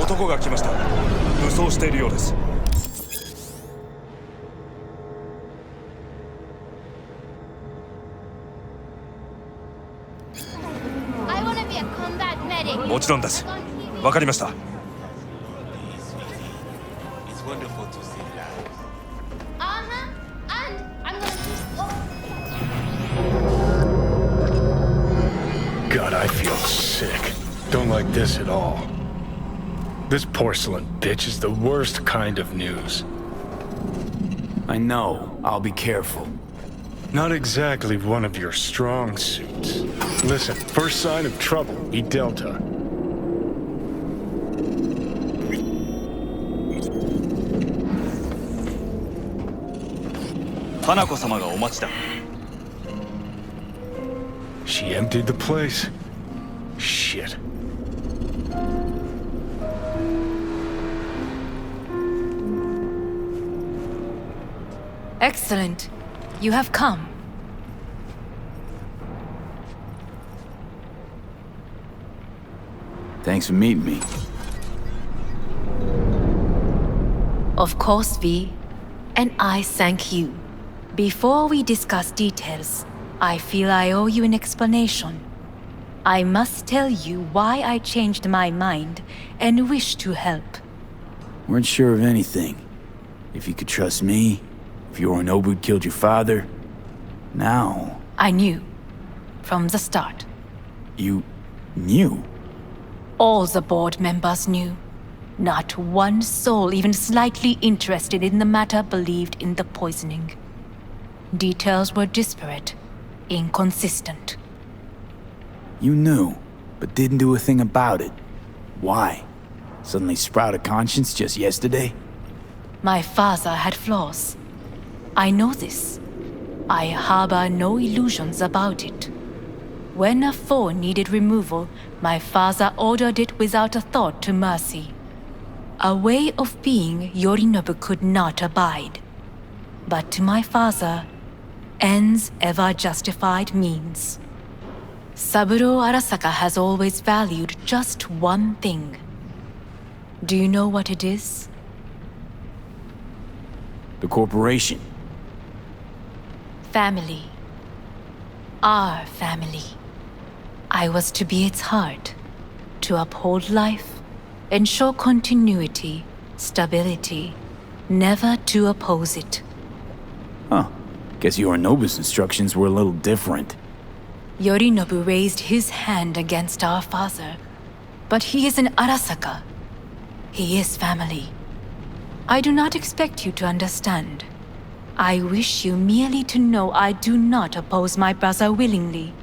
男が来ました。武装しているようです。もちろんです。わかりました。God, I feel sick. Don't like this at all. This porcelain bitch is the worst kind of news. I know. I'll be careful. Not exactly one of your strong suits. Listen, first sign of trouble, be Delta. Hanako-samaがお待ちだ。She emptied the place? Shit. Excellent. You have come. Thanks for meeting me. Of course, V. And I thank you. Before we discuss details, I feel I owe you an explanation. I must tell you why I changed my mind and wish to help. Weren't sure of anything. If you could trust me, if Yorinobu killed your father. Now... I knew. From the start. You... knew? All the board members knew. Not one soul even slightly interested in the matter believed in the poisoning. Details were disparate, inconsistent. You knew, but didn't do a thing about it. Why? Suddenly sprout a conscience just yesterday? My father had flaws. I know this. I harbor no illusions about it. When a foe needed removal, my father ordered it without a thought to mercy. A way of being Yorinobu could not abide. But to my father, ends ever justified means. Saburo Arasaka has always valued just one thing. Do you know what it is? The corporation. Family. Our family. I was to be its heart, to uphold life, ensure continuity, stability, never to oppose it. Huh. Guess Yorinobu's instructions were a little different. Yorinobu raised his hand against our father, but he is an Arasaka. He is family. I do not expect you to understand. I wish you merely to know I do not oppose my brother willingly.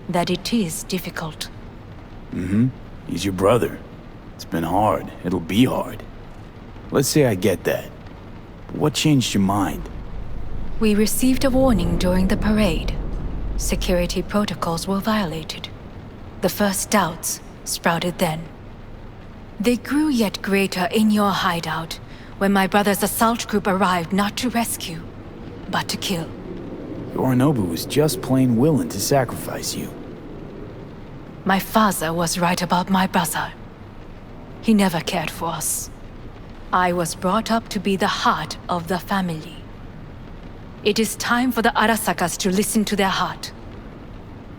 That it is difficult. Mm-hmm. He's your brother. It's been hard. It'll be hard. Let's say I get that. But what changed your mind? We received a warning during the parade. Security protocols were violated. The first doubts sprouted then. They grew yet greater in your hideout when my brother's assault group arrived not to rescue, but to kill. Yorinobu was just plain willing to sacrifice you. My father was right about my brother. He never cared for us. I was brought up to be the heart of the family. It is time for the Arasakas to listen to their heart.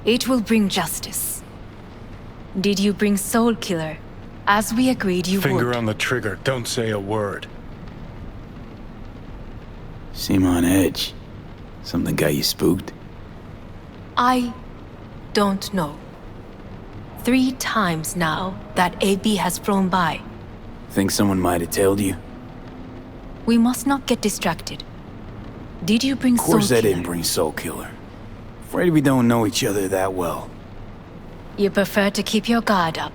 It will bring justice. Did you bring Soul Killer, as we agreed you would? Finger on the trigger, don't say a word. Seem on edge. Something got you spooked? I don't know. 3 times now that AB has flown by. Think someone might have tailed you? We must not get distracted. Did you bring Soul Killer? Of course I didn't bring Soul Killer. Afraid we don't know each other that well. You prefer to keep your guard up.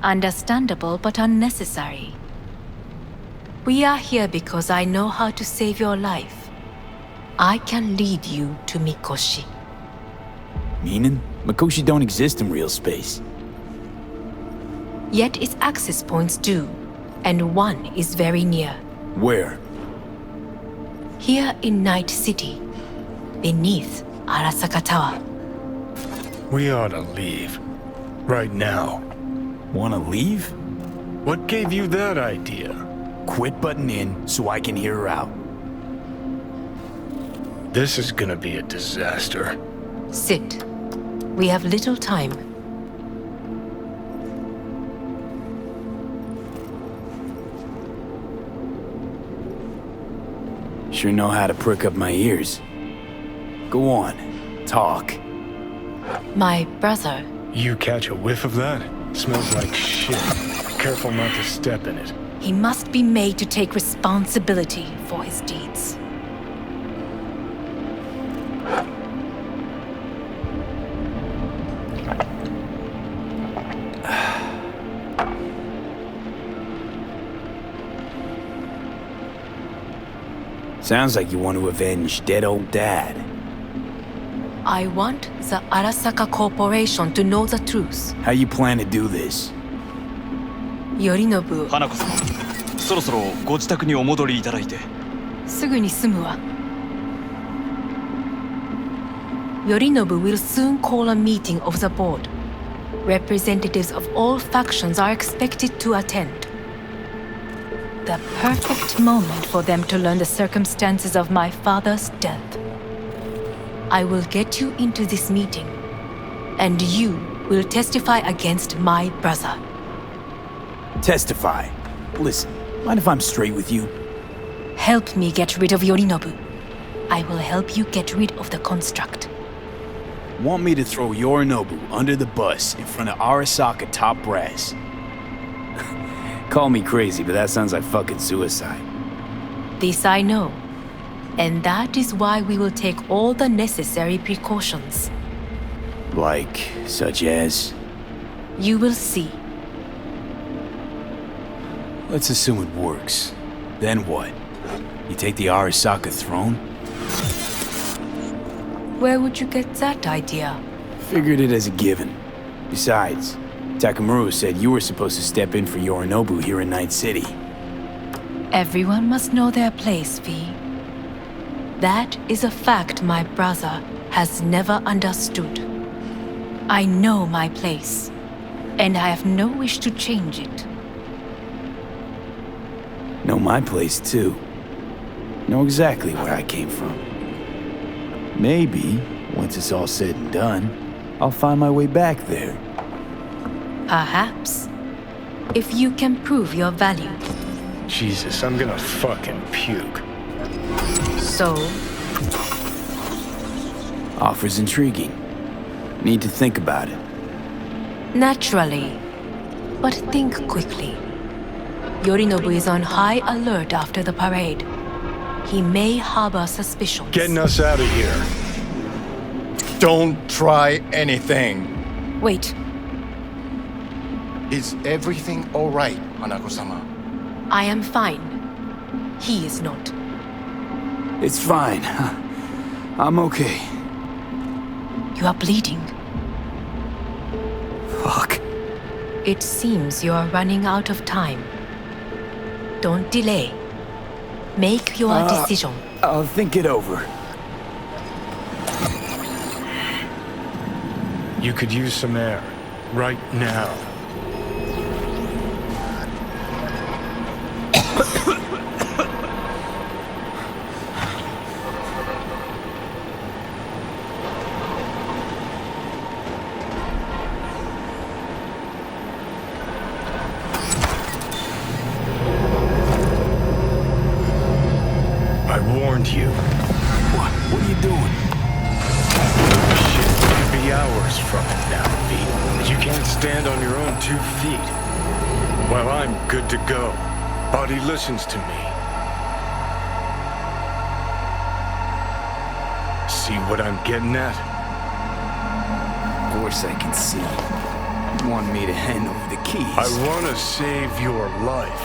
Understandable but unnecessary. We are here because I know how to save your life. I can lead you to Mikoshi. Meaning? Mikoshi don't exist in real space. Yet its access points do, and one is very near. Where? Here in Night City, beneath Arasaka Tower. We ought to leave. Right now. Wanna leave? What gave you that idea? Quit butting in so I can hear her out. This is gonna be a disaster. Sit. We have little time. Sure know how to prick up my ears. Go on, talk. My brother. You catch a whiff of that? Smells like shit. Careful not to step in it. He must be made to take responsibility for his deeds. Sounds like you want to avenge dead old dad. I want the Arasaka Corporation to know the truth. How you plan to do this? Yorinobu, 花子様、そろそろご自宅にお戻りいただいて。すぐに済むわ。Yorinobu will soon call a meeting of the board. Representatives of all factions are expected to attend. The perfect moment for them to learn the circumstances of my father's death. I will get you into this meeting, and you will testify against my brother. Testify. Listen, mind if I'm straight with you? Help me get rid of Yorinobu. I will help you get rid of the construct. Want me to throw Yorinobu under the bus in front of Arasaka top brass? Call me crazy, but that sounds like fucking suicide. This I know. And that is why we will take all the necessary precautions. Like, such as? You will see. Let's assume it works. Then what? You take the Arasaka throne? Where would you get that idea? Figured it as a given. Besides, Takemura said you were supposed to step in for Yorinobu here in Night City. Everyone must know their place, V. That is a fact my brother has never understood. I know my place, and I have no wish to change it. Know my place, too. Know exactly where I came from. Maybe, once it's all said and done, I'll find my way back there. Perhaps. If you can prove your value. Jesus, I'm gonna fucking puke. So, Offer's intriguing. Need to think about it. naturally. But think quickly. Yorinobu is on high alert after the parade. He may harbor suspicions. Getting us out of here. Don't try anything. Wait, Is everything all right, Hanako-sama? I am fine. He is not. It's fine. I'm okay. You are bleeding. Fuck. It seems you are running out of time. Don't delay. Make your decision. I'll think it over. You could use some air. Right now. I warned you. What? What are you doing? Shit could be hours from it now, V. You can't stand on your own 2 feet. Well, I'm good to go. Body listens to me. See what I'm getting at? Of course I can see. You want me to hand over the keys. I want to save your life.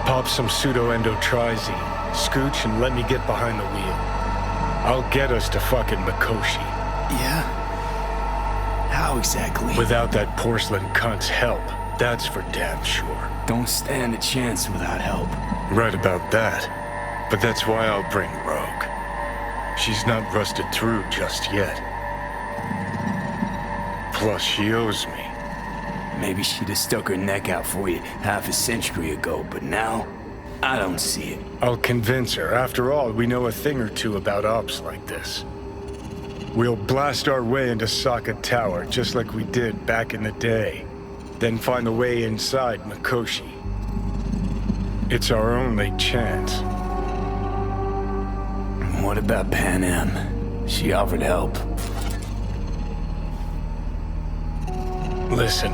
Pop some pseudo-endotrizine, scooch, and let me get behind the wheel. I'll get us to fucking Mikoshi. Yeah? How exactly? Without that porcelain cunt's help, that's for damn sure. Don't stand a chance without help. Right about that. But that's why I'll bring Rogue. She's not rusted through just yet. Plus, she owes me. Maybe she'd have stuck her neck out for you half a century ago, but now, I don't see it. I'll convince her. After all, we know a thing or two about ops like this. We'll blast our way into Sokka Tower, just like we did back in the day. Then find the way inside Mikoshi. It's our only chance. What about Pan Am? She offered help. Listen,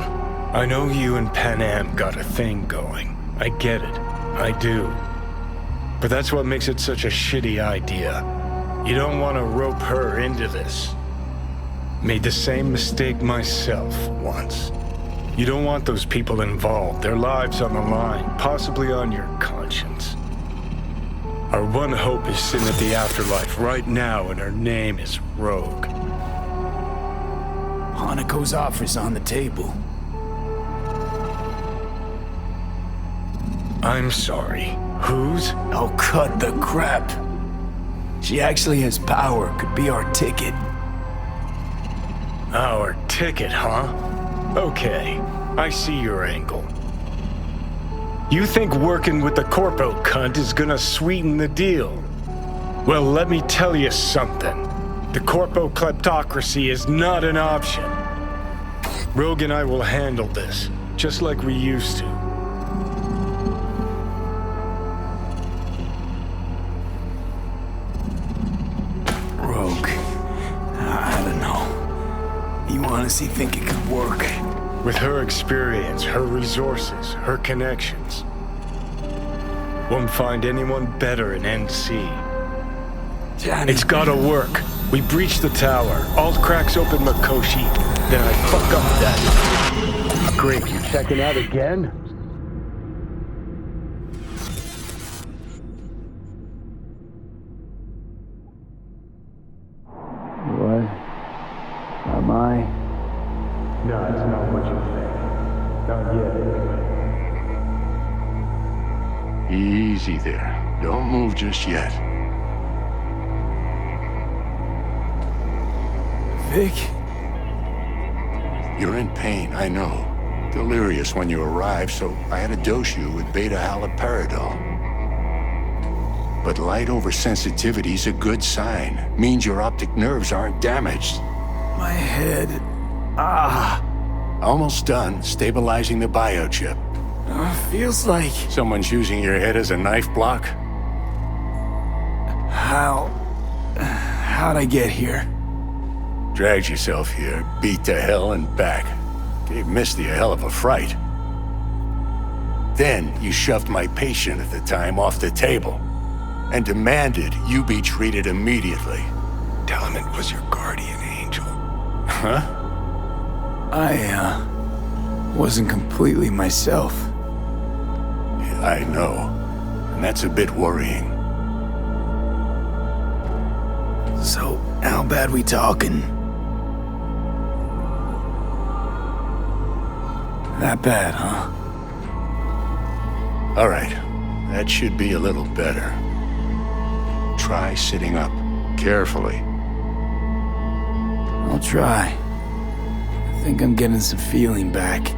I know you and Pan Am got a thing going. I get it. I do. But that's what makes it such a shitty idea. You don't want to rope her into this. Made the same mistake myself once. You don't want those people involved, their lives on the line, possibly on your conscience. Our one hope is sitting at the afterlife right now, and her name is Rogue. Hanako's offer's on the table. I'm sorry. Whose? Oh, cut the crap. She actually has power, could be our ticket. Our ticket, huh? Okay, I see your angle. You think working with the corpo cunt is gonna sweeten the deal? Well, let me tell you something. The corpo kleptocracy is not an option. Rogue and I will handle this, just like we used to. Rogue. I don't know. You honestly think it could work? With her experience, her resources, her connections. Won't find anyone better in NC. Johnny. It's gotta work. We breach the tower. Alt cracks open Mikoshi. Then I fuck up that. Great, you checking out again? What? Am I? No, it's not what you think. Not yet, anyway. Easy there. Don't move just yet. Vic? You're in pain, I know. Delirious when you arrived, so I had to dose you with beta-haloperidol. But light oversensitivity's a good sign. Means your optic nerves aren't damaged. My head. Almost done stabilizing the biochip. Feels like... Someone's using your head as a knife block? How'd I get here? Dragged yourself here, beat to hell and back. Gave Misty a hell of a fright. Then you shoved my patient at the time off the table and demanded you be treated immediately. Tell him it was your guardian angel. Huh? I, wasn't completely myself. Yeah, I know. And that's a bit worrying. So, how bad we talking? That bad, huh? All right. That should be a little better. Try sitting up. Carefully. I'll try. I think I'm getting some feeling back.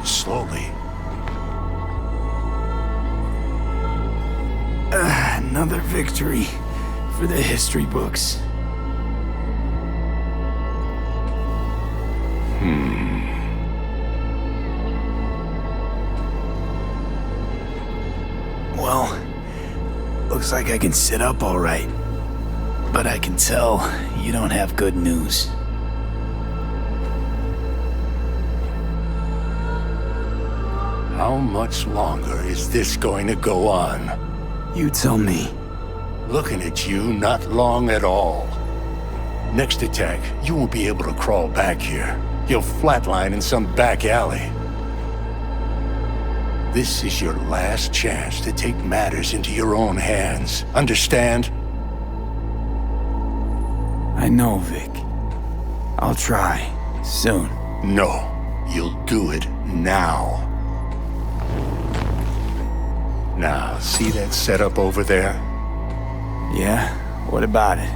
Slowly. Another victory for the history books. Well, looks like I can sit up all right. But I can tell you don't have good news. How much longer is this going to go on? You tell me. Looking at you, not long at all. Next attack, you won't be able to crawl back here. You'll flatline in some back alley. This is your last chance to take matters into your own hands. Understand? I know, Vic. I'll try. Soon. No, you'll do it now. Now, see that setup over there? Yeah? What about it?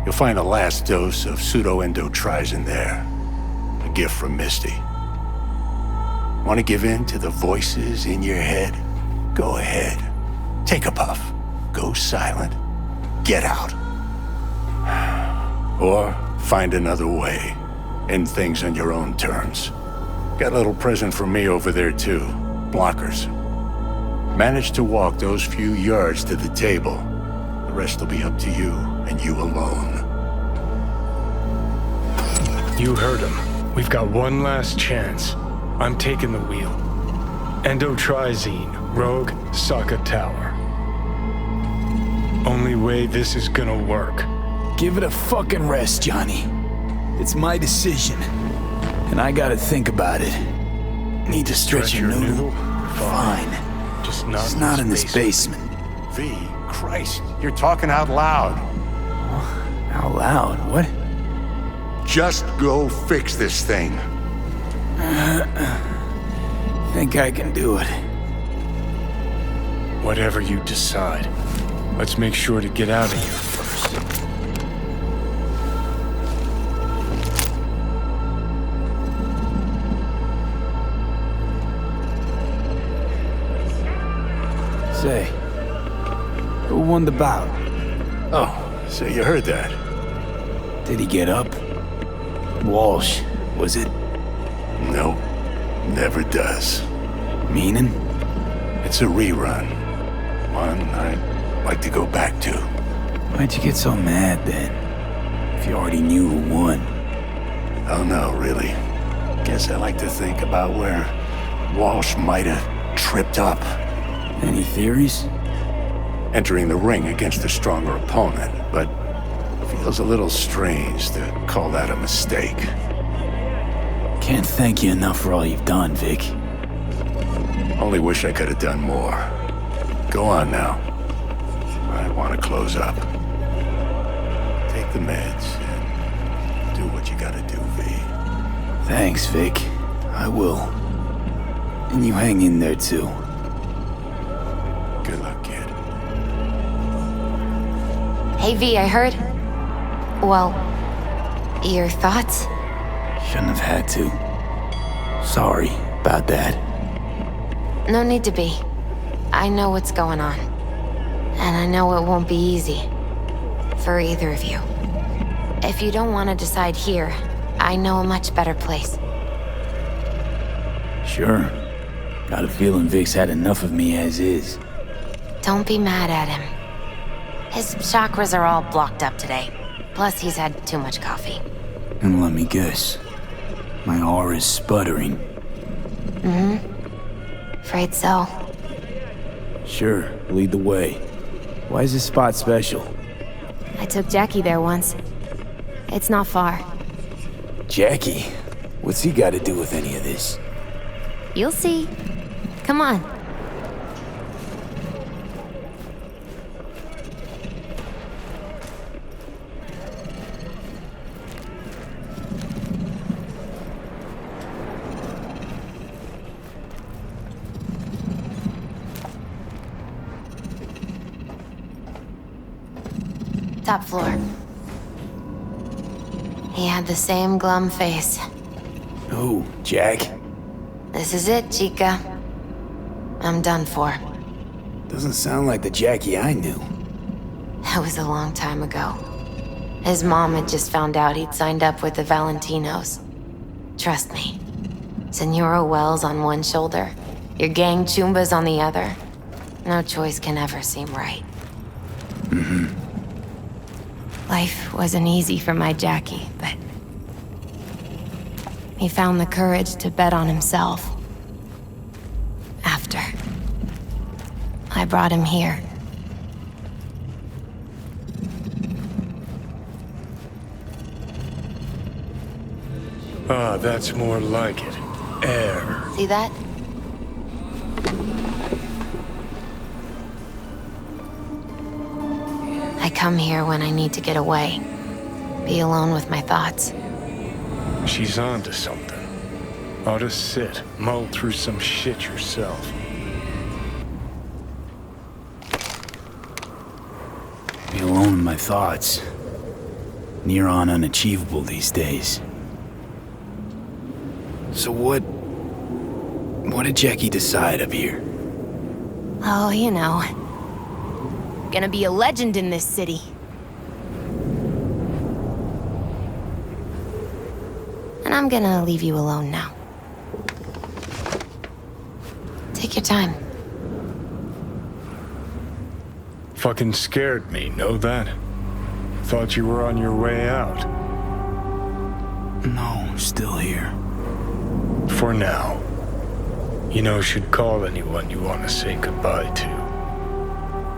You'll find a last dose of pseudo-endotrizin there. gift from Misty. Want to give in to the voices in your head? Go ahead. Take a puff. Go silent. Get out. Or find another way. End things on your own terms. Got a little present for me over there too. Blockers. Manage to walk those few yards to the table. The rest will be up to you, and you alone. You heard him. We've got one last chance. I'm taking the wheel. Endotrizine, Rogue, Sokka Tower. Only way this is gonna work. Give it a fucking rest, Johnny. It's my decision. And I gotta think about it. Need to stretch your noodle? Fine. Just not in this basement. V, Christ, you're talking out loud. Out loud? What? Just go fix this thing. Think I can do it. Whatever you decide. Let's make sure to get out of here first. Say, who won the bout? Oh, so you heard that. Did he get up? Walsh, was it? Nope, never does. Meaning? It's a rerun. One I'd like to go back to. Why'd you get so mad then? If you already knew who won. Oh no, really. Guess I like to think about where Walsh might have tripped up. Any theories? Entering the ring against a stronger opponent, but feels a little strange to call that a mistake. Can't thank you enough for all you've done, Vic. Only wish I could have done more. Go on now. I want to close up. Take the meds and do what you gotta do, V. Thanks, Vic. I will. And you hang in there, too. Good luck, kid. Hey, V, I heard. Well, your thoughts? Shouldn't have had to. Sorry about that. No need to be. I know what's going on. And I know it won't be easy. For either of you. If you don't want to decide here, I know a much better place. Sure. Got a feeling Vic's had enough of me as is. Don't be mad at him. His chakras are all blocked up today. Plus, he's had too much coffee. And let me guess. My aura's sputtering. Afraid so. Sure, lead the way. Why is this spot special? I took Jackie there once. It's not far. Jackie? What's he got to do with any of this? You'll see. Come on. Top floor. He had the same glum face. Who, Jack? This is it, Chica. I'm done for. Doesn't sound like the Jackie I knew. That was a long time ago. His mom had just found out he'd signed up with the Valentinos. Trust me. Senora Wells on one shoulder, your gang Chumbas on the other. No choice can ever seem right. Life wasn't easy for my Jackie, but he found the courage to bet on himself. After I brought him here. Ah, that's more like it. Air. See that? I come here when I need to get away. Be alone with my thoughts. She's onto something. Ought to sit, mull through some shit yourself. Be alone with my thoughts. Near on unachievable these days. So what did Jackie decide up here? Oh, you know. Gonna be a legend in this city. And I'm gonna leave you alone now. Take your time. Fucking scared me, know that? Thought you were on your way out. No, still here. For now. You know, should call anyone you want to say goodbye to.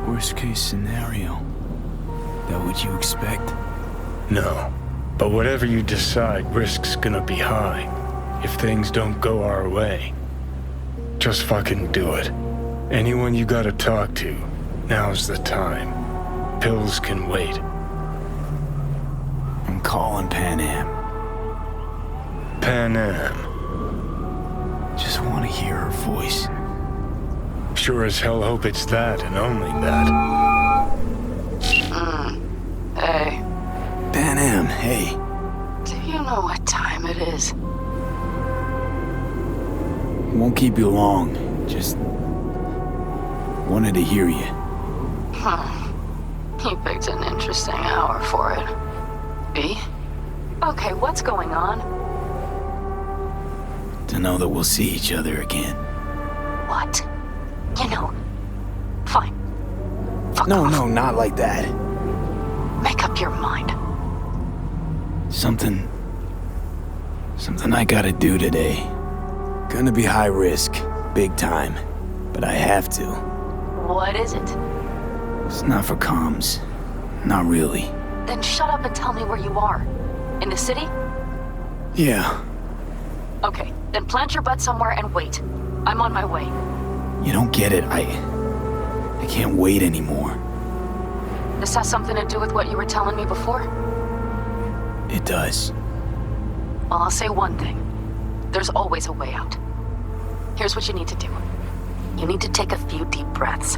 Worst case scenario. That what you expect? No. But whatever you decide, risk's gonna be high. If things don't go our way. Just fucking do it. Anyone you gotta talk to, now's the time. Pills can wait. I'm calling Pan Am. Pan Am. Just want to hear her voice. Sure as hell hope it's that and only that. Hey, Pan Am, hey. do you know what time it is? Won't keep you long. Just wanted to hear you. You picked an interesting hour for it. B? Okay, what's going on? To know that we'll see each other again. What? You know, fine. Fuck No, off. no, not like that. Make up your mind. Something I gotta do today. Gonna be high risk, big time, but I have to. What is it? It's not for comms. Not really. Then shut up and tell me where you are. In the city? Yeah, Okay, then plant your butt somewhere and wait. I'm on my way. you don't get it. I can't wait anymore. This has something to do with what you were telling me before? It does. Well, I'll say one thing. There's always a way out. Here's what you need to do. You need to take a few deep breaths.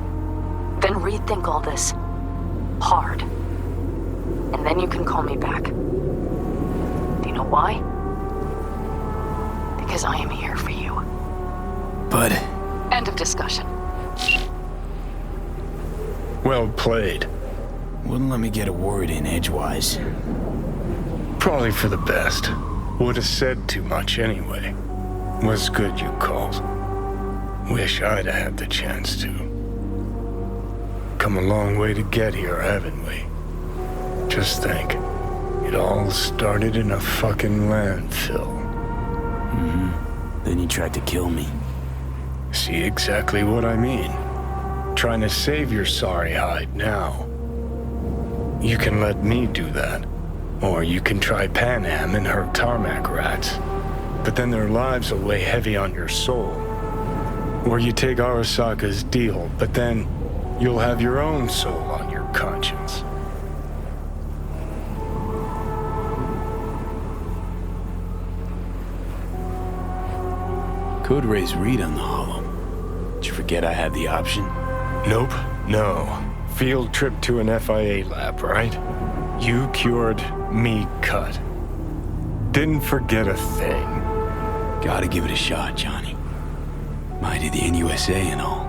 Then rethink all this. Hard. And then you can call me back. Do you know why? Because I am here for you. But End of discussion. Well played. wouldn't let me get a word in edgewise. Probably for the best. Would have said too much anyway. Was good you called. Wish I'd have had the chance to. Come a long way to get here, haven't we? Just think. It all started in a fucking landfill. Then you tried to kill me. See exactly what I mean. Trying to save your sorry hide now. You can let me do that. Or you can try Pan Am and her tarmac rats. But then their lives will weigh heavy on your soul. Or you take Arasaka's deal, but then you'll have your own soul on your conscience. Could raise Reed on the hollow. Did you forget I had the option? Nope, no. Field trip to an FIA lab, right? You cured, me cut. Didn't forget a thing. Gotta give it a shot, Johnny. Mighty the NUSA and all.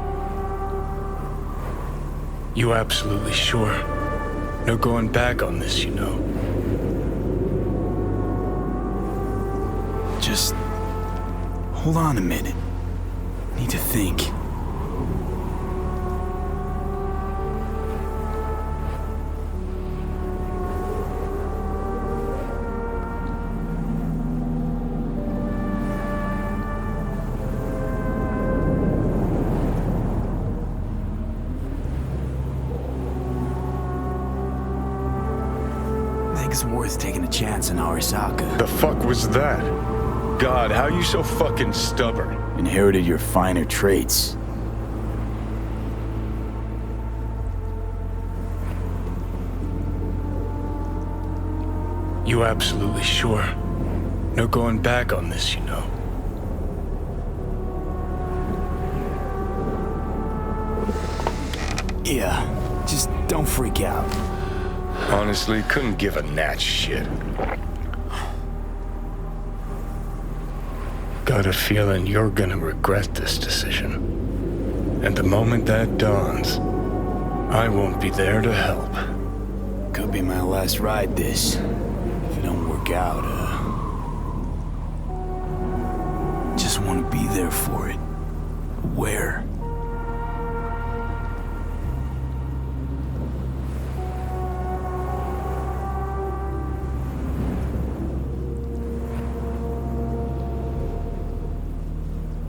You absolutely sure? No going back on this, you know. Just hold on a minute. Need to think. I think it's worth taking a chance on Arasaka. The fuck was that? God, how you so fucking stubborn? Inherited your finer traits. You absolutely sure? No going back on this, you know. Yeah, just don't freak out. Honestly, couldn't give a gnat's shit. got a feeling you're gonna regret this decision. And the moment that dawns, I won't be there to help. Could be my last ride this. If it don't work out, just want to be there for it. Where?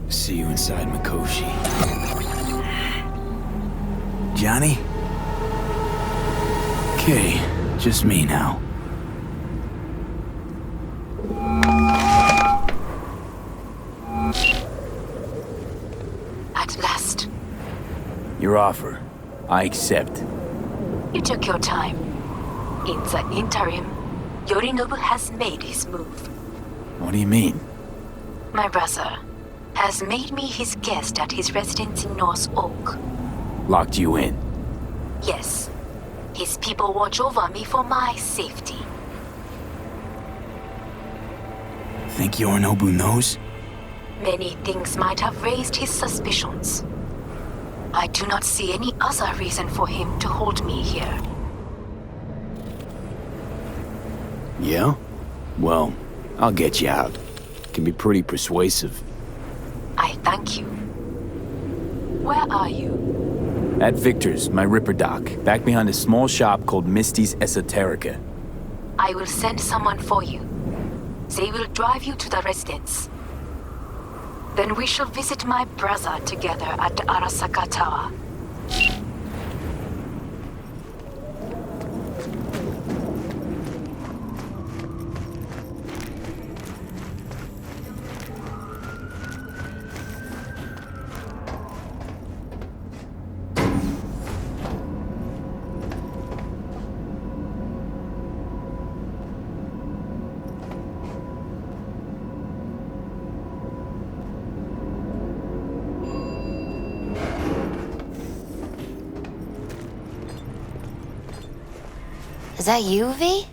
See you inside Mikoshi. Johnny? Okay, just me now. At last. Your offer. I accept. You took your time. In the interim, Yorinobu has made his move. What do you mean? My brother has made me his guest at his residence in North Oak. Locked you in. Yes. His people watch over me for my safety. Think Yorinobu knows? Many things might have raised his suspicions. I do not see any other reason for him to hold me here. Yeah? Well, I'll get you out. Can be pretty persuasive. I thank you. Where are you? At Victor's, my Ripper Dock, back behind a small shop called Misty's Esoterica. I will send someone for you. They will drive you to the residence. Then we shall visit my brother together at the Arasaka Tower. Is that you, V?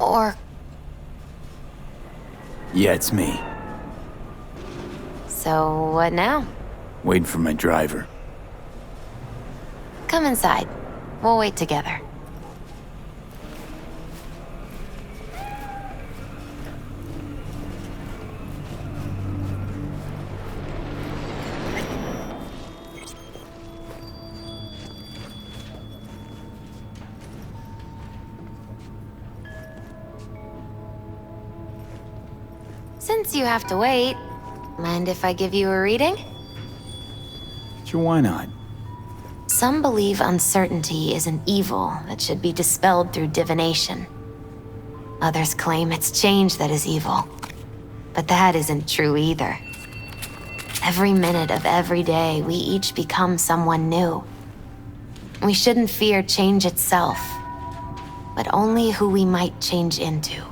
Or... Yeah, it's me. So, what now? Waiting for my driver. Come inside. We'll wait together. Since you have to wait, mind if I give you a reading? Sure, why not? Some believe uncertainty is an evil that should be dispelled through divination. Others claim it's change that is evil. But that isn't true either. Every minute of every day, we each become someone new. We shouldn't fear change itself, but only who we might change into.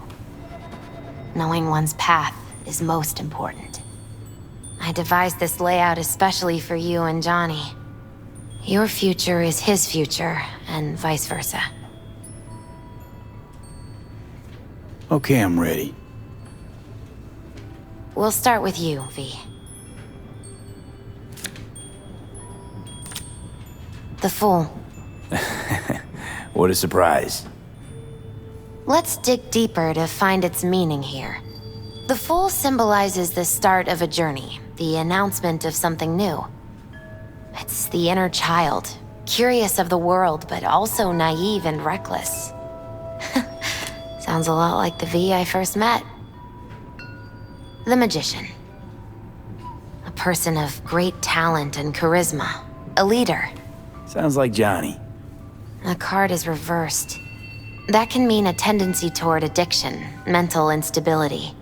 Knowing one's path is most important. I devised this layout especially for you and Johnny. Your future is his future, and vice versa. Okay, I'm ready. We'll start with you, V. The Fool. What a surprise. Let's dig deeper to find its meaning here. The Fool symbolizes the start of a journey, the announcement of something new. It's the inner child, curious of the world, but also naive and reckless. Sounds a lot like the V I first met. The Magician. A person of great talent and charisma. A leader. Sounds like Johnny. The card is reversed. That can mean a tendency toward addiction, mental instability.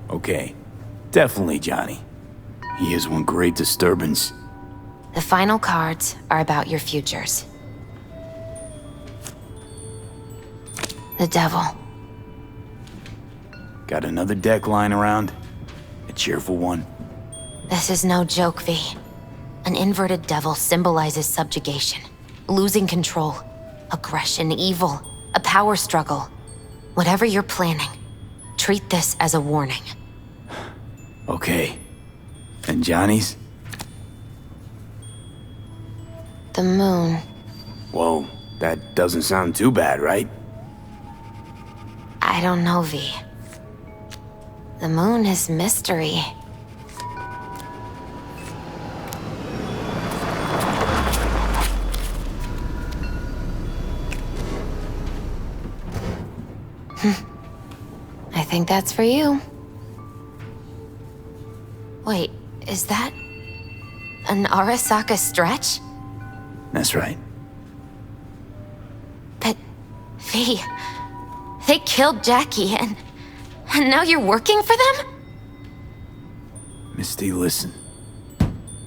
Okay, definitely Johnny. He is one great disturbance. The final cards are about your futures. The Devil. Got another deck lying around? A cheerful one? This is no joke, V. An inverted devil symbolizes subjugation, losing control, aggression, evil, a power struggle. Whatever you're planning, treat this as a warning. Okay. And Johnny's? The moon. Whoa, that doesn't sound too bad, right? I don't know, V. The moon is mystery. I think that's for you. Wait, is that an Arasaka stretch? That's right. But, V, they killed Jackie and now you're working for them? Misty, listen.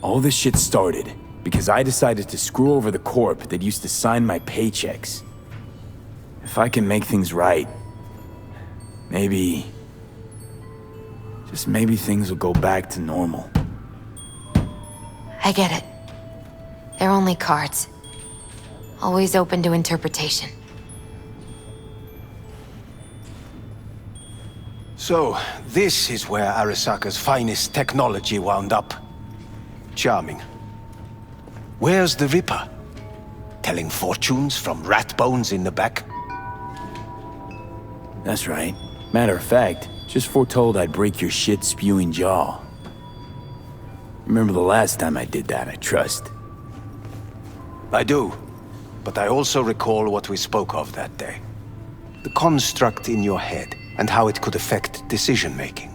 All this shit started because I decided to screw over the corp that used to sign my paychecks. If I can make things right, maybe... just maybe things will go back to normal. I get it. They're only cards. Always open to interpretation. So, this is where Arasaka's finest technology wound up. Charming. Where's the Ripper? Telling fortunes from rat bones in the back? That's right. Matter of fact, just foretold I'd break your shit-spewing jaw. Remember the last time I did that, I trust. I do. But I also recall what we spoke of that day. The construct in your head, and how it could affect decision-making.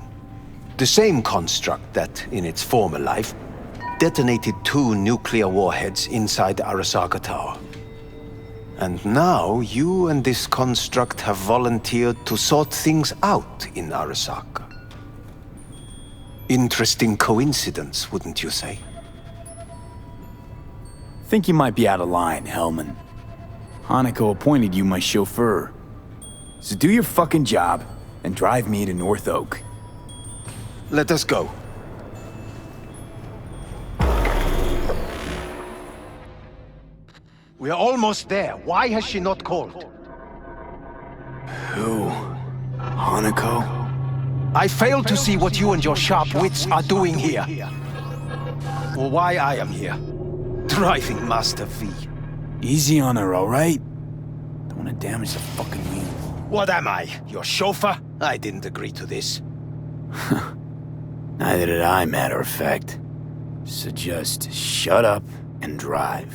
The same construct that, in its former life, detonated 2 nuclear warheads inside the Arasaka Tower. And now, you and this construct have volunteered to sort things out in Arasaka. Interesting coincidence, wouldn't you say? Think you might be out of line, Hellman. Hanako appointed you my chauffeur. So do your fucking job and drive me to North Oak. Let us go. We are almost there. Why has she not called? Who? Hanako? I fail to see what you and your sharp wits are doing here. Or why I am here. Driving Master V. Easy on her, alright? Don't want to damage the fucking wheel. What am I? Your chauffeur? I didn't agree to this. Neither did I, matter of fact. So just shut up and drive.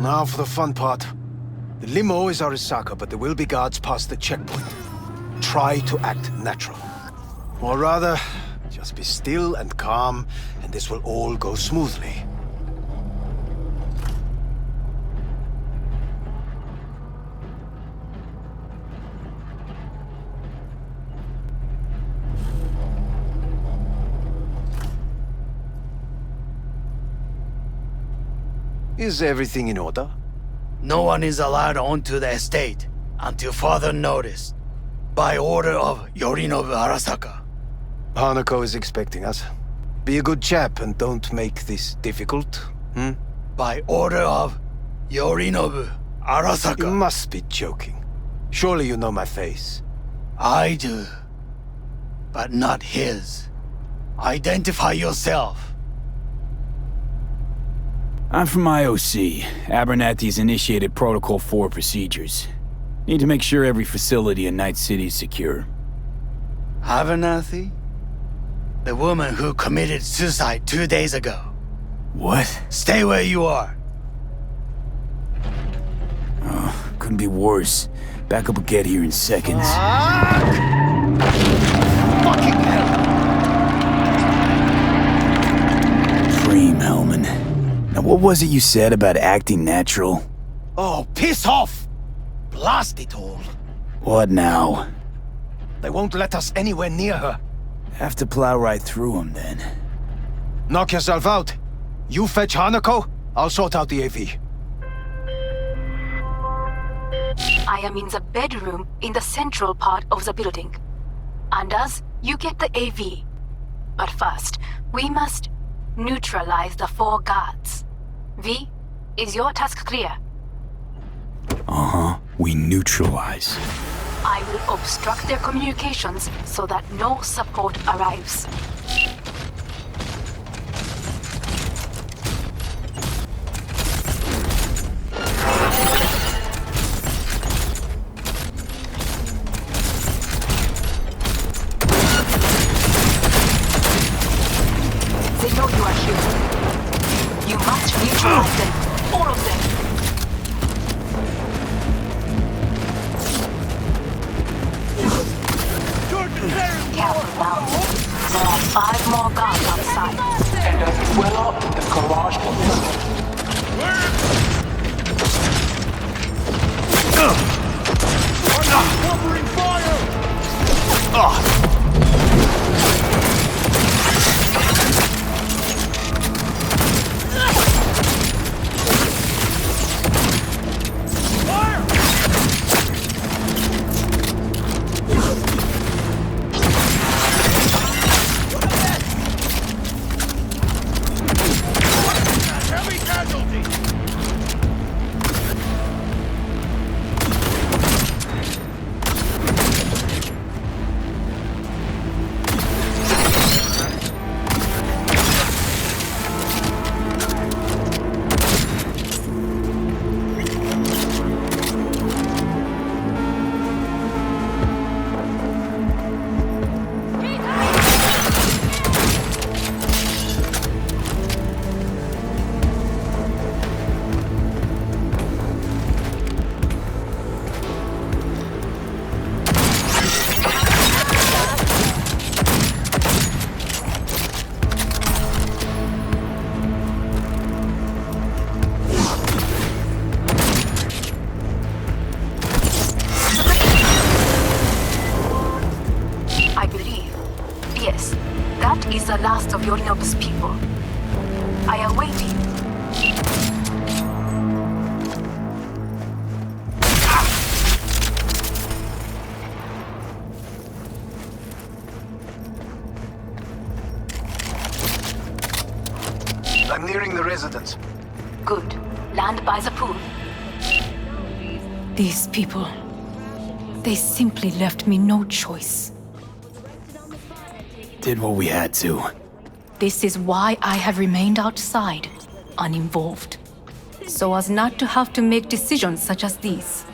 Now for the fun part. The limo is Arasaka, but there will be guards past the checkpoint. Try to act natural. Or rather, just be still and calm, and this will all go smoothly. Is everything in order? No one is allowed onto the estate until further notice, by order of Yorinobu Arasaka. Hanako is expecting us. Be a good chap and don't make this difficult, By order of Yorinobu Arasaka. You must be joking. Surely you know my face. I do, but not his. Identify yourself. I'm from IOC. Abernathy's initiated Protocol 4 procedures. Need to make sure every facility in Night City is secure. Abernathy? The woman who committed suicide 2 days ago. What? Stay where you are. Oh, couldn't be worse. Backup will get here in seconds. Fucking hell! Dream, Hellman. Now, what was it you said about acting natural? Oh, piss off! Blast it all. What now? They won't let us anywhere near her. Have to plow right through them, then. Knock yourself out. You fetch Hanako, I'll sort out the AV. I am in the bedroom in the central part of the building. Anders, you get the AV. But first, we must neutralize the 4 guards. V, is your task clear? Uh-huh. We neutralize. I will obstruct their communications so that no support arrives. They know you are here. You must neutralize them. All of them. Careful now. There are 5 more guards outside. And as well up the garage Covering fire! Heavy casualty! I believe. Yes, that is the last of Yorinobu's people. I await you. I'm nearing the residence. Good. Land by the pool. These people. They simply left me no choice. Did what we had to. This is why I have remained outside, uninvolved. So as not to have to make decisions such as these.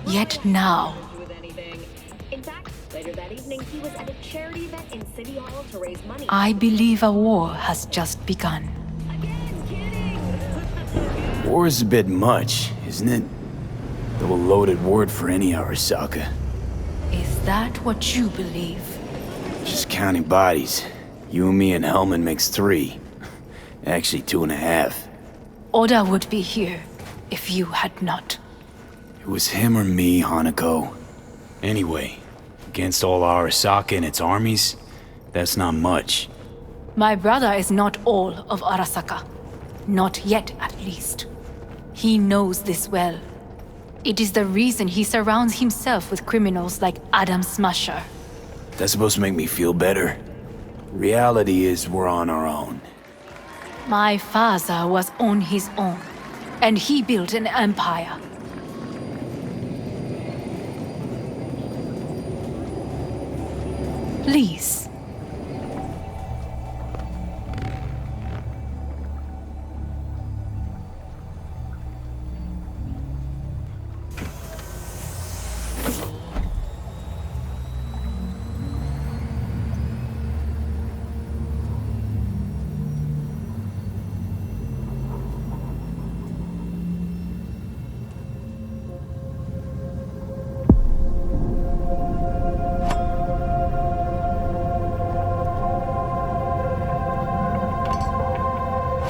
Yet now, In fact, later that evening, he was at a charity event in City Hall to raise money. I believe a war has just begun. War is a bit much, isn't it? Though a loaded word for any Arasaka. Is that what you believe? Just counting bodies. You and me and Hellman makes 3. Actually 2.5. Oda would be here if you had not. It was him or me, Hanako. Anyway, against all Arasaka and its armies, that's not much. My brother is not all of Arasaka. Not yet, at least. He knows this well. It is the reason he surrounds himself with criminals like Adam Smasher. That's supposed to make me feel better. Reality is we're on our own. My father was on his own, and he built an empire. Please.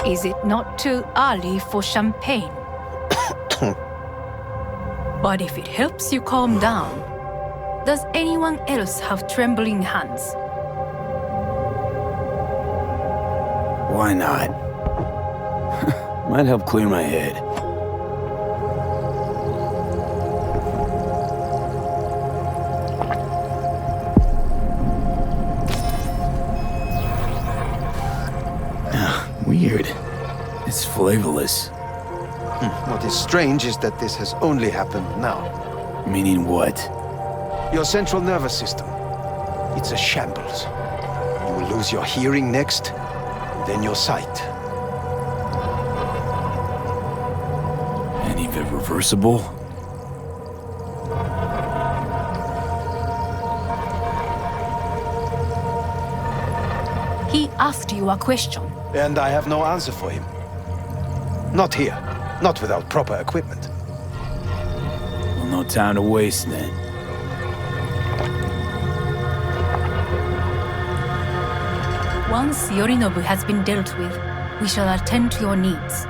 Is it not too early for champagne? But if it helps you calm down, does anyone else have trembling hands? Why not? Might help clear my head. flavorless. What is strange is that this has only happened now. Meaning what? Your central nervous system. It's a shambles. You will lose your hearing next, then your sight. Any of it reversible? He asked you a question. And I have no answer for him. Not here. Not without proper equipment. Well, no time to waste then. Once Yorinobu has been dealt with, we shall attend to your needs.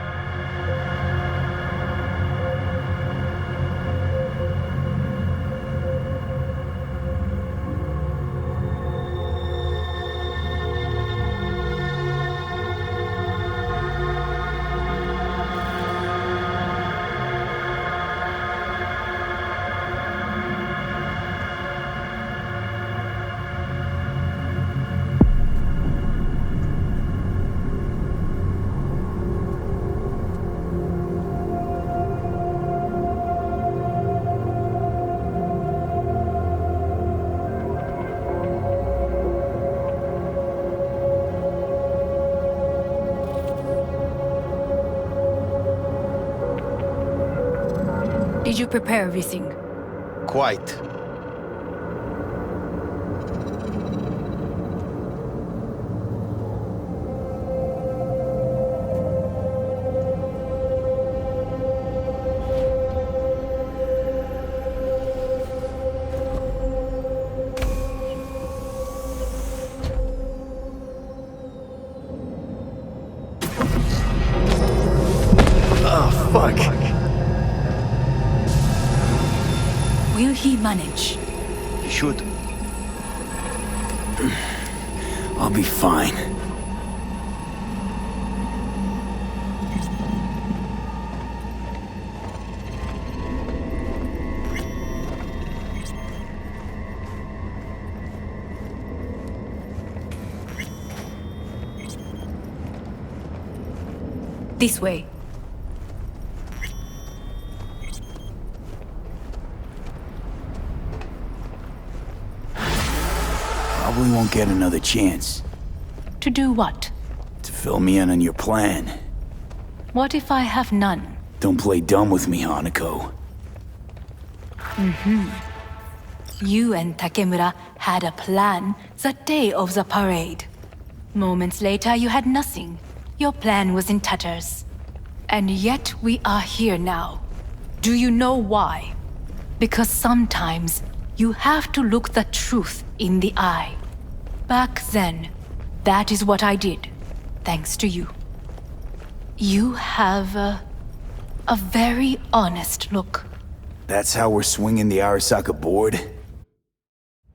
Did you prepare everything? Quite. Oh, fuck. Will he manage? He should. I'll be fine. This way. Probably won't get another chance. To do what? To fill me in on your plan. What if I have none? Don't play dumb with me, Hanako. You and Takemura had a plan the day of the parade. Moments later, you had nothing. Your plan was in tatters. And yet we are here now. Do you know why? Because sometimes you have to look the truth in the eye. Back then, that is what I did, thanks to you. You have a very honest look. That's how we're swinging the Arasaka board?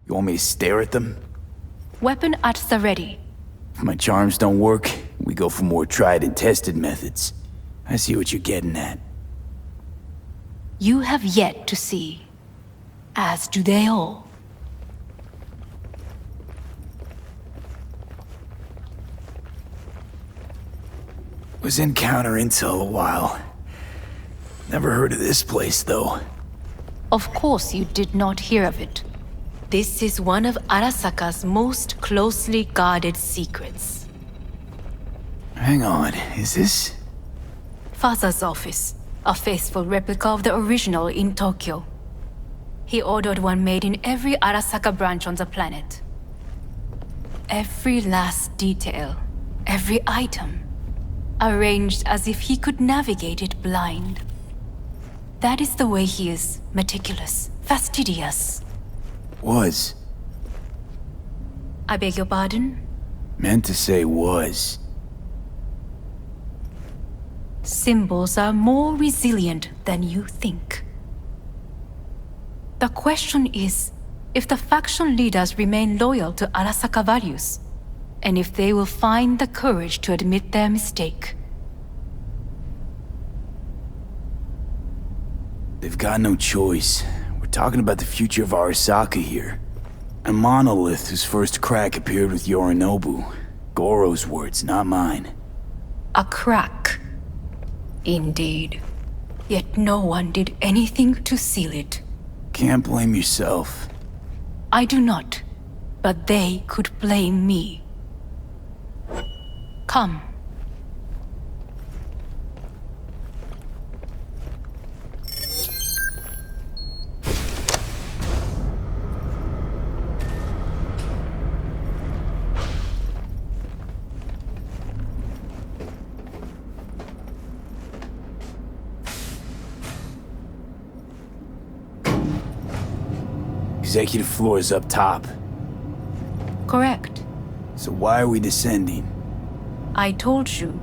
You want me to stare at them? Weapon at the ready. If my charms don't work, we go for more tried and tested methods. I see what you're getting at. You have yet to see, as do they all. Was in counter intel a while. Never heard of this place, though. Of course you did not hear of it. This is one of Arasaka's most closely guarded secrets. Hang on, is this? Father's office, a faithful replica of the original in Tokyo. He ordered one made in every Arasaka branch on the planet. Every last detail, every item, arranged as if he could navigate it blind. That is the way he is, meticulous, fastidious. Was. I beg your pardon? Meant to say was. Symbols are more resilient than you think. The question is if the faction leaders remain loyal to Arasaka values, and if they will find the courage to admit their mistake. They've got no choice. We're talking about the future of Arasaka here. A monolith whose first crack appeared with Yorinobu. Goro's words, not mine. A crack. Indeed. Yet no one did anything to seal it. Can't blame yourself. I do not, but they could blame me. Come. Executive floor is up top. Correct. So why are we descending? I told you.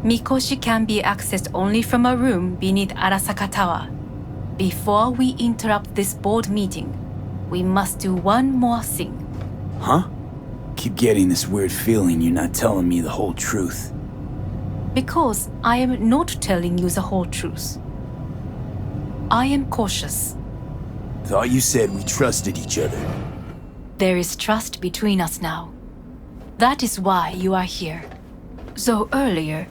Mikoshi can be accessed only from a room beneath Arasaka Tower. Before we interrupt this board meeting, we must do one more thing. Huh? Keep getting this weird feeling you're not telling me the whole truth. Because I am not telling you the whole truth. I am cautious. Thought you said we trusted each other. There is trust between us now. That is why you are here. Though earlier,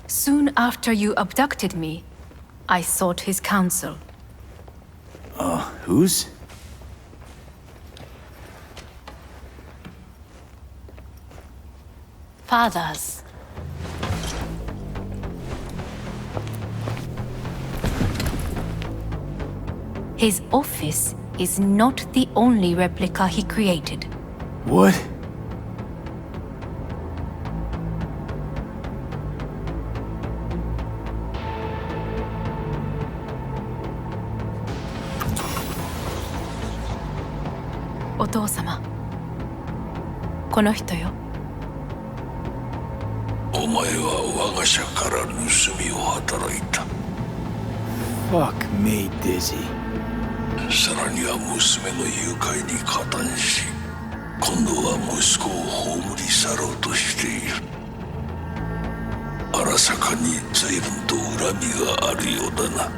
soon after you abducted me, I sought his counsel. Whose? Father's. His office is not the only replica he created. What? Otou-sama. この人よ。お前は我が社から盗みを働いた。Fuck me, Dizzy. さらには娘の誘拐に加担し、今度は息子を葬り去ろうとしている。荒坂に随分と恨みがあるようだな。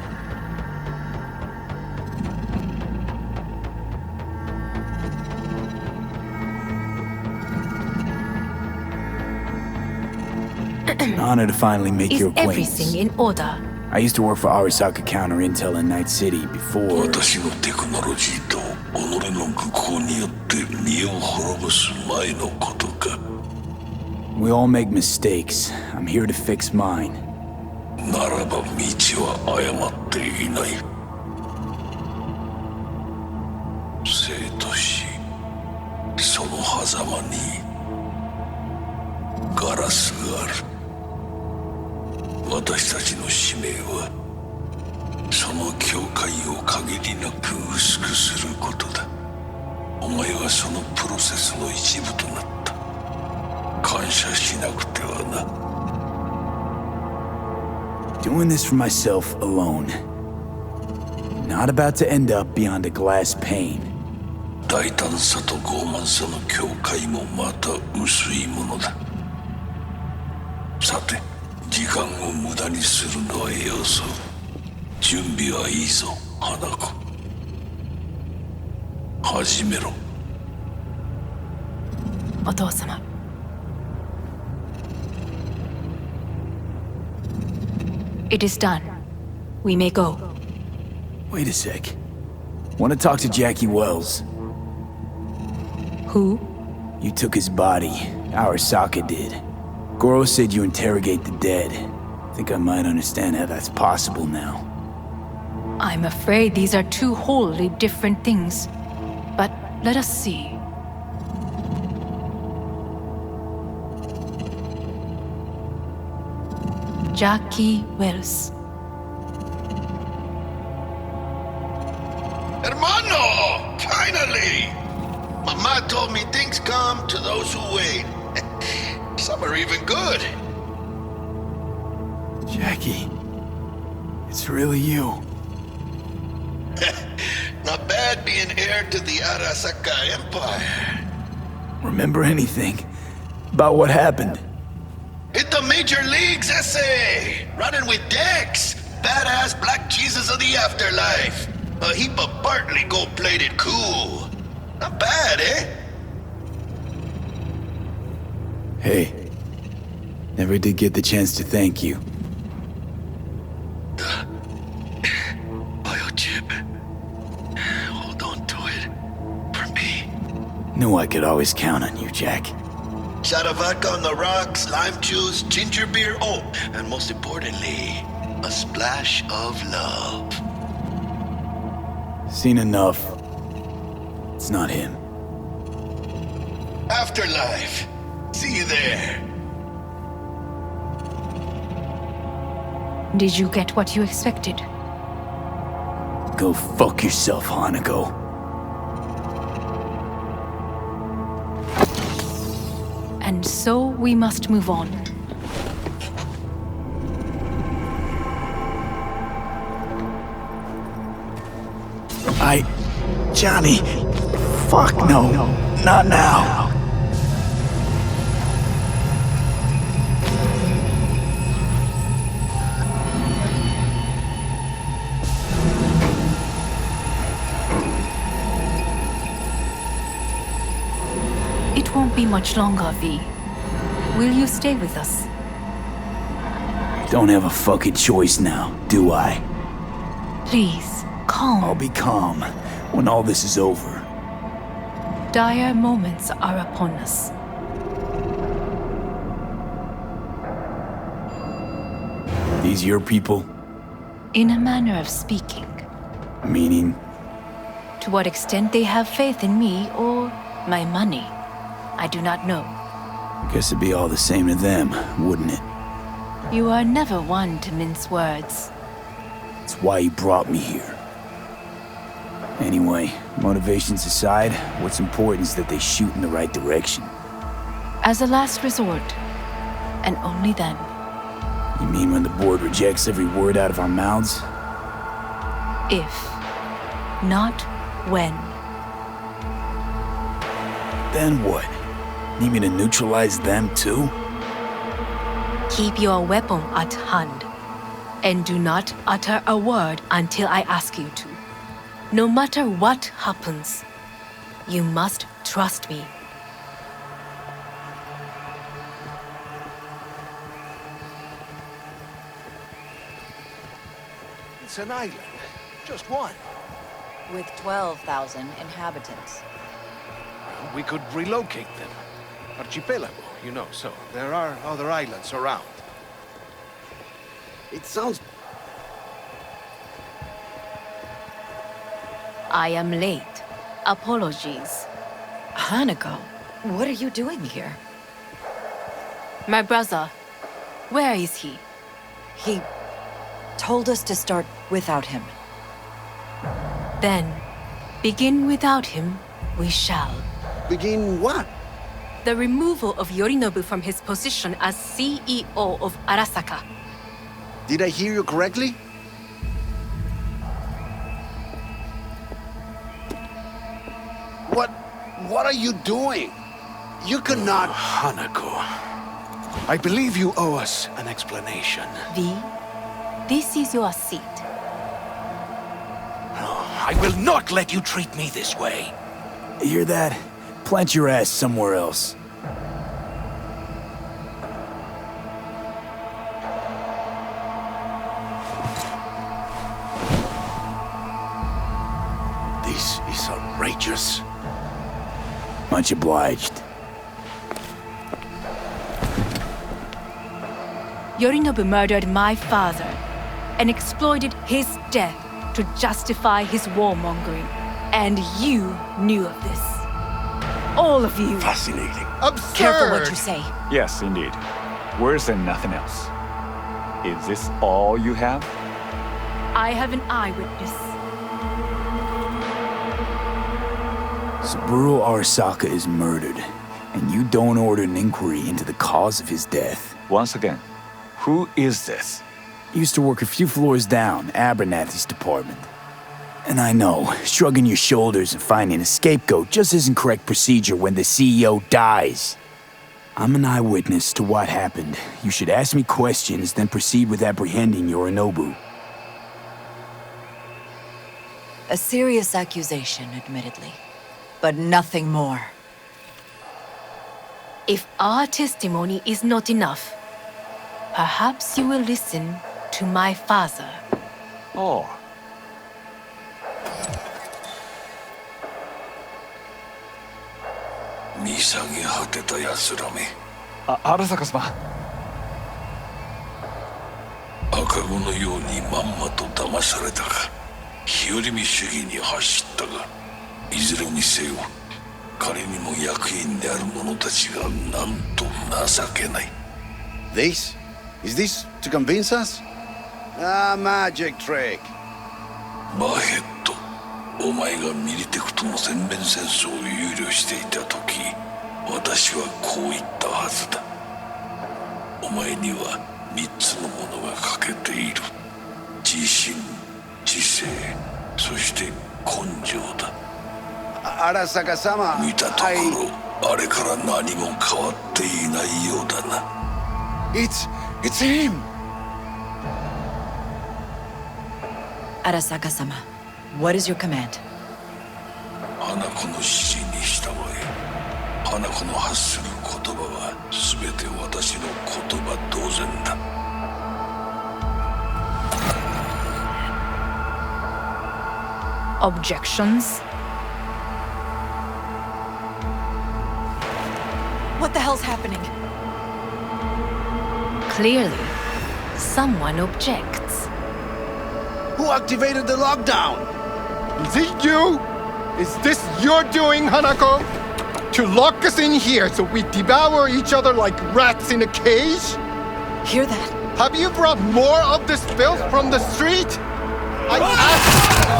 An honor to finally make your Is acquaintance. everything in order? I used to work for Arasaka Counter Intel in Night City before. 私のテクノロジーと己の愚行によって身を滅ぼす前のことか。We all make mistakes. I'm here to fix mine. ならば道は誤っていない。生と死、その狭間にガラスがある。私たちの使命はその境界を限りなく薄くすることだ。お前はそのプロセスの一部となった。感謝しなくてはな。 Doing this for myself alone. Not about to end up beyond a glass pane. 大胆さと傲慢さの境界もまた薄いものだ。さて、時間を無駄にするのはよそう。準備はいいぞ、花子。始めろ。お父様。It is done. We may go. Wait a sec. Want to talk to Jackie Wells. Who? You took his body. Arasaka did. Goro said you interrogate the dead. Think I might understand how that's possible now. I'm afraid these are two wholly different things. But let us see. Jackie Wells. Hermano! Finally! Mama told me things come to those who wait. Some are even good. Jackie, it's really you. Not bad being heir to the Arasaka Empire. Remember anything about what happened? Hit the major leagues, essay! Running with Dex! Badass black Jesus of the afterlife! A heap of Bartley gold-plated cool. Not bad, eh? Hey, never did get the chance to thank you. ship. Hold on to it. For me. Knew I could always count on you, Jack. Shot of vodka on the rocks, lime juice, ginger beer, oh, and most importantly, a splash of love. Seen enough. It's not him. Afterlife. See you there. Did you get what you expected? Go fuck yourself, Hanako. And so we must move on. Johnny! Fuck no! Not now! It won't be much longer, V. Will you stay with us? Don't have a fucking choice now, do I? Please, calm. I'll be calm when all this is over. Dire moments are upon us. These your people? In a manner of speaking. Meaning? To what extent they have faith in me or my money, I do not know. Guess it'd be all the same to them, wouldn't it? You are never one to mince words. It's why you brought me here. Anyway, motivations aside, what's important is that they shoot in the right direction. As a last resort, and only then. You mean when the board rejects every word out of our mouths? If, not when. Then what? Need me to neutralize them too? Keep your weapon at hand, and do not utter a word until I ask you to. No matter what happens, you must trust me. It's an island. Just one. With 12,000 inhabitants. Well, we could relocate them. Archipelago, you know, so there are other islands around. It sounds... I am late. Apologies. Hanako, what are you doing here? My brother, where is he? He told us to start without him. Then, begin without him, we shall. Begin what? The removal of Yorinobu from his position as CEO of Arasaka. Did I hear you correctly? What are you doing? You cannot... Hanako, I believe you owe us an explanation. V, this is your seat. I will not let you treat me this way. You hear that? Plant your ass somewhere else. This is outrageous. Much obliged. Yorinobu murdered my father and exploited his death to justify his warmongering. And you knew of this. All of you. Fascinating. Absurd! Careful what you say. Yes, indeed. Worse and nothing else. Is this all you have? I have an eyewitness. Saburo Arasaka is murdered, and you don't order an inquiry into the cause of his death. Once again, who is this? Used to work a few floors down, Abernathy's department. And I know, shrugging your shoulders and finding a scapegoat just isn't correct procedure when the CEO dies. I'm an eyewitness to what happened. You should ask me questions, then proceed with apprehending Yorinobu. A serious accusation, admittedly. But nothing more. If our testimony is not enough, perhaps you will listen to my father. Oh. 見下げ果てた奴らめ。荒坂様。赤子のようにまんまと騙されたが、日和見主義に走ったが、いずれにせよ彼にも役員である者たちがなんと情けない。 This? Is this to convince us? Ah, magic trick. バヘッド、お前がミリテクとの全面戦争を憂慮していた時、私はこう言ったはずだ。お前には3つのものが欠けている。自信、知性、そして根性だ。Arasaka-sama, 見たところ、あれから何も変わっていないようだな。It's him! Arasaka-sama, what is your command? 花子の指示に従え。花子の発する言葉は全て私の言葉同然だ。Objections? What the hell's happening? Clearly, someone objects. Who activated the lockdown? Is it you? Is this your doing, Hanako? To lock us in here so we devour each other like rats in a cage? Hear that? Have you brought more of this filth from the street? I asked...